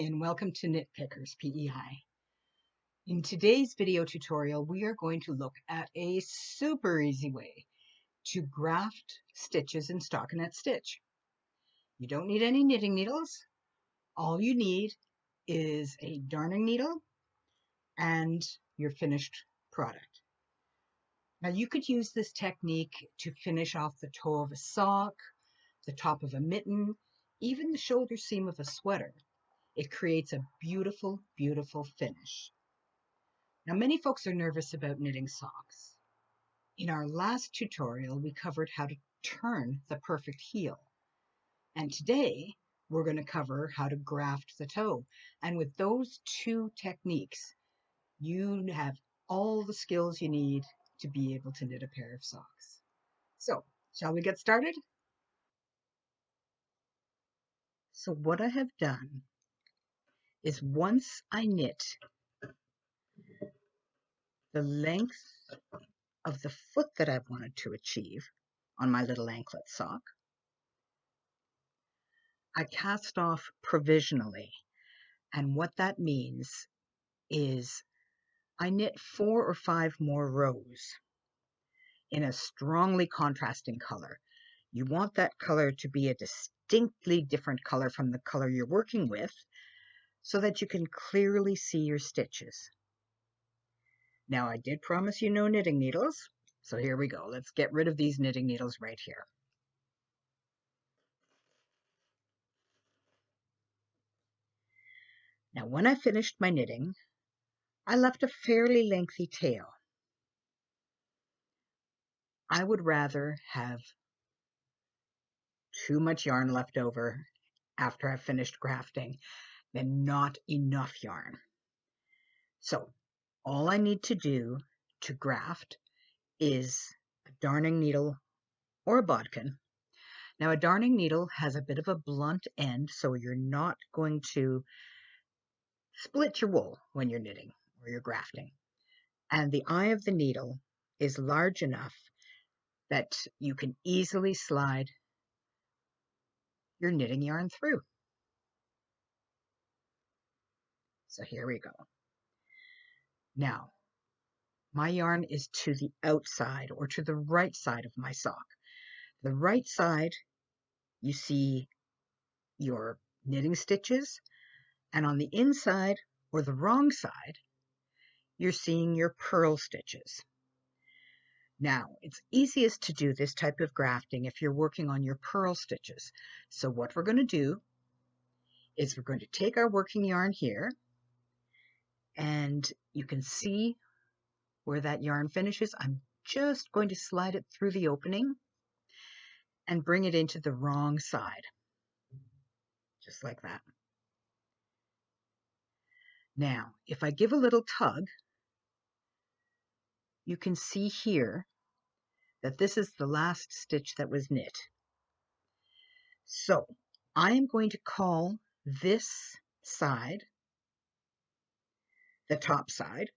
and welcome to Knit Pickers PEI. In today's video tutorial, we are going to look at a super easy way to graft stitches in stockinette stitch. You don't need any knitting needles. All you need is a darning needle and your finished product. Now you could use this technique to finish off the toe of a sock, the top of a mitten, even the shoulder seam of a sweater. It creates a beautiful, beautiful finish. Now, many folks are nervous about knitting socks. In our last tutorial, we covered how to turn the perfect heel. And today, we're going to cover how to graft the toe. And with those two techniques, you have all the skills you need to be able to knit a pair of socks. So, shall we get started? So what I have done is once I knit the length of the foot that I wanted to achieve on my little anklet sock, I cast off provisionally. And what that means is I knit 4 or 5 more rows in a strongly contrasting color. You want that color to be a distinctly different color from the color you're working with so that you can clearly see your stitches. Now, I did promise you no knitting needles, so here we go. Let's get rid of these knitting needles right here. Now, when I finished my knitting, I left a fairly lengthy tail. I would rather have too much yarn left over after I've finished grafting than not enough yarn. So all I need to do to graft is a darning needle or a bodkin. Now, a darning needle has a bit of a blunt end, so you're not going to split your wool when you're knitting or you're grafting. And the eye of the needle is large enough that you can easily slide your knitting yarn through. So here we go. Now, my yarn is to the outside or to the right side of my sock. The right side, you see your knitting stitches, and on the inside or the wrong side, you're seeing your purl stitches. Now, it's easiest to do this type of grafting if you're working on your purl stitches. So what we're going to do is we're going to take our working yarn here, and you can see where that yarn finishes. I'm just going to slide it through the opening and bring it into the wrong side, just like that. Now, if I give a little tug, you can see here that this is the last stitch that was knit. So I am going to call this side the top side,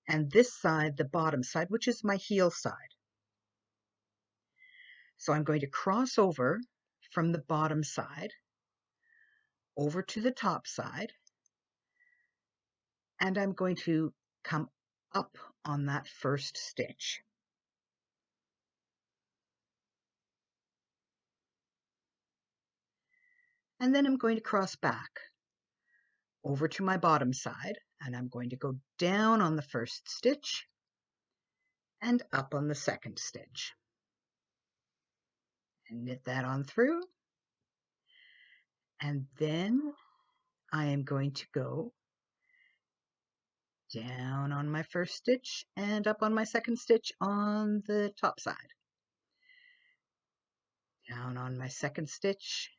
and this side the bottom side, which is my heel side. So I'm going to cross over from the bottom side over to the top side, and I'm going to come up on that first stitch. And then I'm going to cross back over to my bottom side, and I'm going to go down on the first stitch and up on the second stitch. And knit that on through. And then I am going to go down on my first stitch and up on my second stitch on the top side. Down on my second stitch,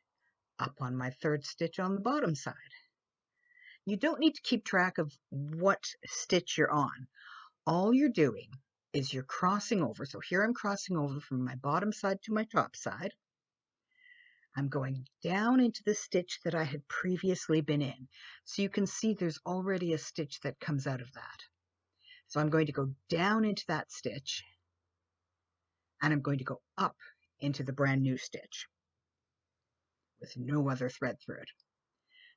up on my third stitch on the bottom side. You don't need to keep track of what stitch you're on. All you're doing is you're crossing over. So here I'm crossing over from my bottom side to my top side. I'm going down into the stitch that I had previously been in. So you can see there's already a stitch that comes out of that. So I'm going to go down into that stitch, and I'm going to go up into the brand new stitch with no other thread through it.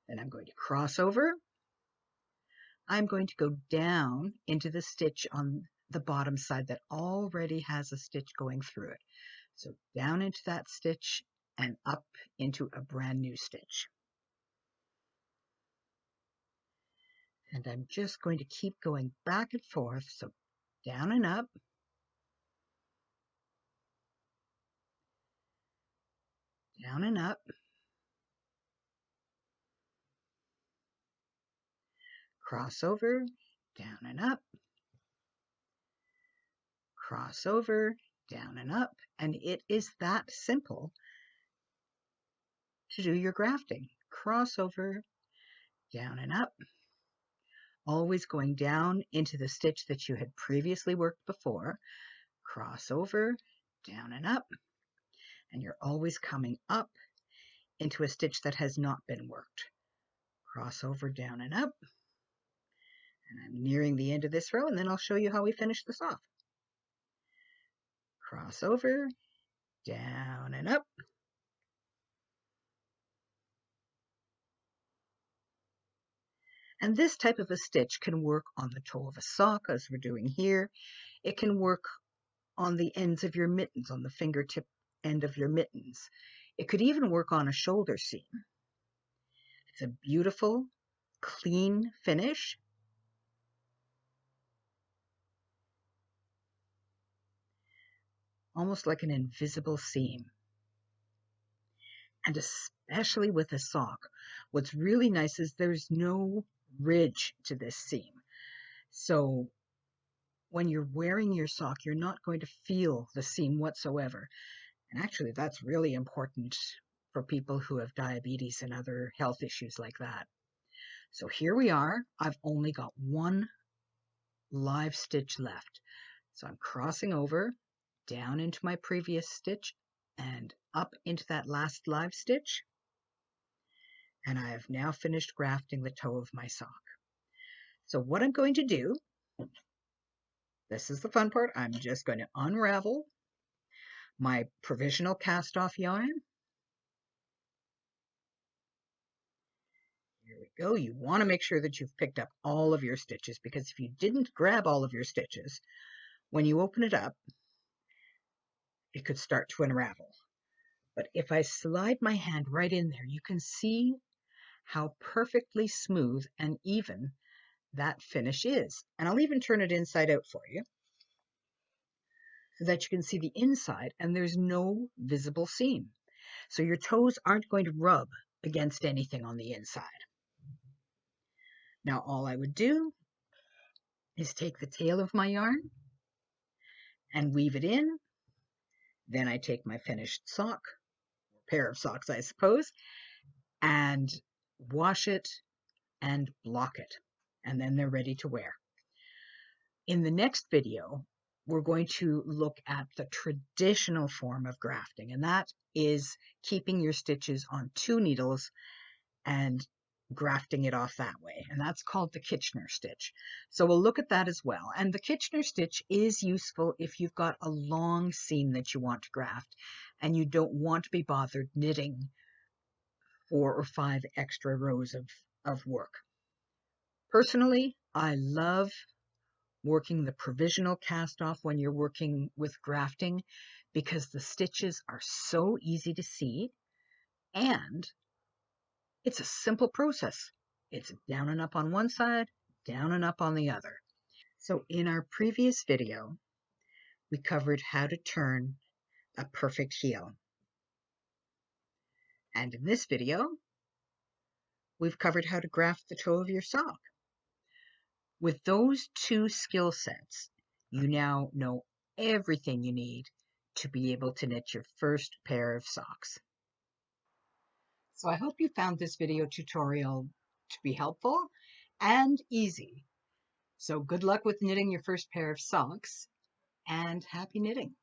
Then I'm going to cross over. I'm going to go down into the stitch on the bottom side that already has a stitch going through it. So down into that stitch and up into a brand new stitch. And I'm just going to keep going back and forth. So down and up. Down and up. Cross over, down and up. Cross over, down and up. And it is that simple to do your grafting. Cross over, down and up. Always going down into the stitch that you had previously worked before. Cross over, down and up. And you're always coming up into a stitch that has not been worked. Cross over, down and up. And I'm nearing the end of this row, and then I'll show you how we finish this off. Cross over, down and up. And this type of a stitch can work on the toe of a sock, as we're doing here. It can work on the ends of your mittens, on the fingertip end of your mittens. It could even work on a shoulder seam. It's a beautiful, clean finish. Almost like an invisible seam. And especially with a sock, what's really nice is there's no ridge to this seam. So when you're wearing your sock, you're not going to feel the seam whatsoever. And actually, that's really important for people who have diabetes and other health issues like that. So here we are. I've only got one live stitch left. So I'm crossing over, down into my previous stitch, and up into that last live stitch. And I have now finished grafting the toe of my sock. So what I'm going to do, this is the fun part, I'm just going to unravel my provisional cast off yarn. Here we go. You want to make sure that you've picked up all of your stitches, because if you didn't grab all of your stitches, when you open it up, it could start to unravel. But if I slide my hand right in there, you can see how perfectly smooth and even that finish is. And I'll even turn it inside out for you so that you can see the inside, and there's no visible seam. So your toes aren't going to rub against anything on the inside. Now all I would do is take the tail of my yarn and weave it in. Then I take my finished sock, or pair of socks I suppose, and wash it and block it. And then they're ready to wear. In the next video, we're going to look at the traditional form of grafting, and that is keeping your stitches on 2 needles and grafting it off that way, and that's called the Kitchener stitch. So we'll look at that as well. And the Kitchener stitch is useful if you've got a long seam that you want to graft and you don't want to be bothered knitting 4 or 5 extra rows of work. Personally, I love working the provisional cast off when you're working with grafting, because the stitches are so easy to see and it's a simple process. It's down and up on one side, down and up on the other. So in our previous video, we covered how to turn a perfect heel. And in this video, we've covered how to graft the toe of your sock. With those 2 skill sets, you now know everything you need to be able to knit your first pair of socks. So I hope you found this video tutorial to be helpful and easy. So good luck with knitting your first pair of socks, and happy knitting!